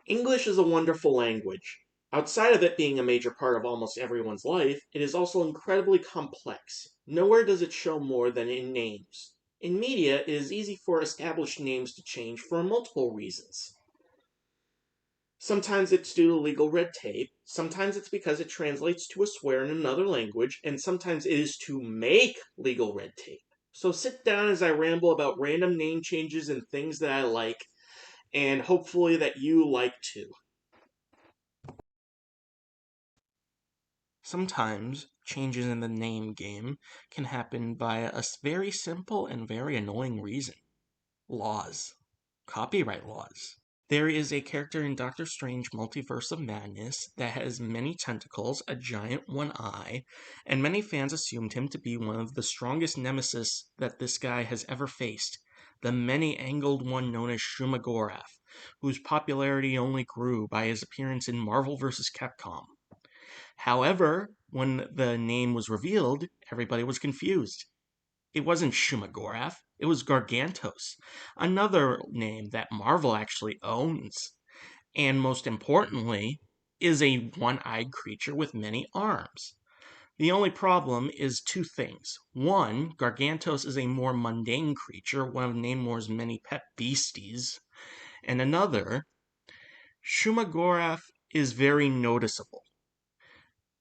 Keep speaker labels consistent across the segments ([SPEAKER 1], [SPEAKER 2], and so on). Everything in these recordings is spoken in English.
[SPEAKER 1] English is a wonderful language. Outside of it being a major part of almost everyone's life, it is also incredibly complex. Nowhere does it show more than in names. In media, it is easy for established names to change for multiple reasons. Sometimes it's due to legal red tape, sometimes it's because it translates to a swear in another language, and sometimes it is to make legal red tape. So sit down as I ramble about random name changes and things that I like, and hopefully that you like too. Sometimes changes in the name game can happen by a very simple and very annoying reason. Laws. Copyright laws. There is a character in Doctor Strange Multiverse of Madness that has many tentacles, a giant one eye, and many fans assumed him to be one of the strongest nemesis that this guy has ever faced, the many-angled one known as Shumagorath, whose popularity only grew by his appearance in Marvel vs. Capcom. However, when the name was revealed, everybody was confused. It wasn't Shumagorath, it was Gargantos, another name that Marvel actually owns, and most importantly, is a one-eyed creature with many arms. The only problem is two things. One, Gargantos is a more mundane creature, one of Namor's many pet beasties, and another, Shumagorath is very noticeable.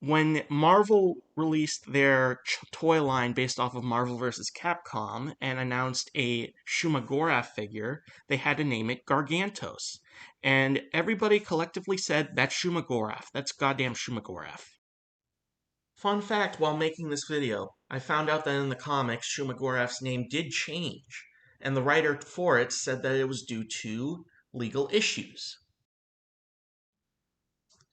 [SPEAKER 1] When Marvel released their toy line based off of Marvel vs. Capcom and announced a Shumagorath figure, they had to name it Gargantos. And everybody collectively said, that's Shumagorath. That's goddamn Shumagorath. Fun fact, while making this video, I found out that in the comics, Shumagorath's name did change. And the writer for it said that it was due to legal issues.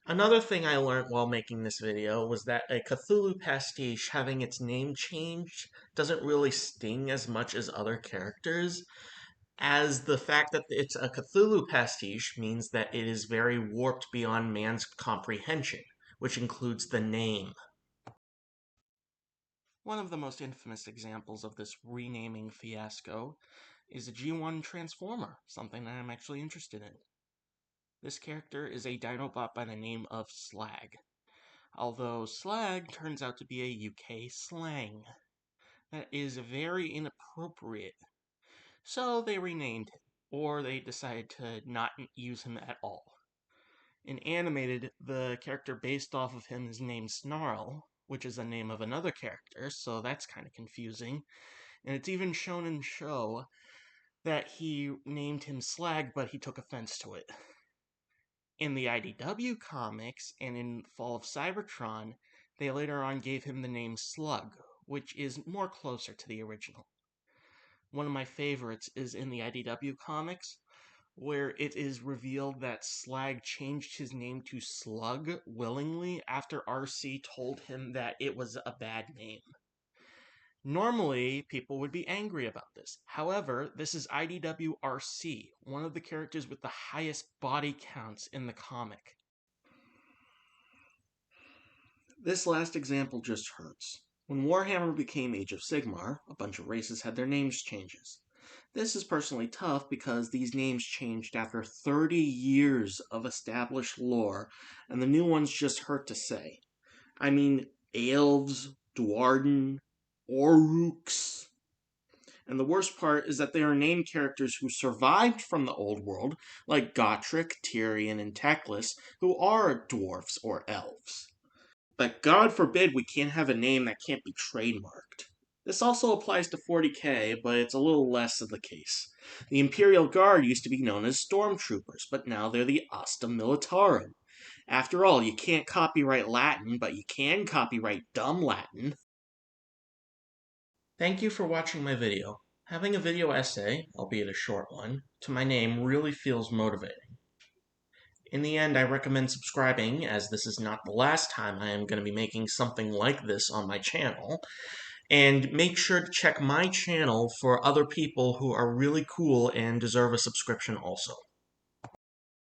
[SPEAKER 1] Another thing I learned while making this video was that a Cthulhu pastiche having its name changed doesn't really sting as much as other characters, as the fact that it's a Cthulhu pastiche means that it is very warped beyond man's comprehension, which includes the name. One of the most infamous examples of this renaming fiasco is a G1 Transformer, something that I'm actually interested in. This character is a Dinobot by the name of Slag. Although slag turns out to be a UK slang that is very inappropriate. So they renamed him, or they decided to not use him at all. In animated, the character based off of him is named Snarl, which is the name of another character, so that's kind of confusing. And it's even shown in the show that he named him Slag, but he took offense to it. In the IDW comics and in Fall of Cybertron, they later on gave him the name Slug, which is more closer to the original. One of my favorites is in the IDW comics, where it is revealed that Slag changed his name to Slug willingly after RC told him that it was a bad name. Normally, people would be angry about this. However, this is IDW RC, one of the characters with the highest body counts in the comic. This last example just hurts. When Warhammer became Age of Sigmar, a bunch of races had their names changes. This is personally tough because these names changed after 30 years of established lore, and the new ones just hurt to say. I mean, Elves, Dwarden, Oruks. And the worst part is that they are named characters who survived from the old world, like Gotrek, Tyrion, and Teclis, who are dwarfs or elves. But God forbid we can't have a name that can't be trademarked. This also applies to 40k, but it's a little less of the case. The Imperial Guard used to be known as Stormtroopers, but now they're the Asta Militarum. After all, you can't copyright Latin, but you can copyright dumb Latin. Thank you for watching my video. Having a video essay, albeit a short one, to my name really feels motivating. In the end, I recommend subscribing, as this is not the last time I am going to be making something like this on my channel. And make sure to check my channel for other people who are really cool and deserve a subscription also.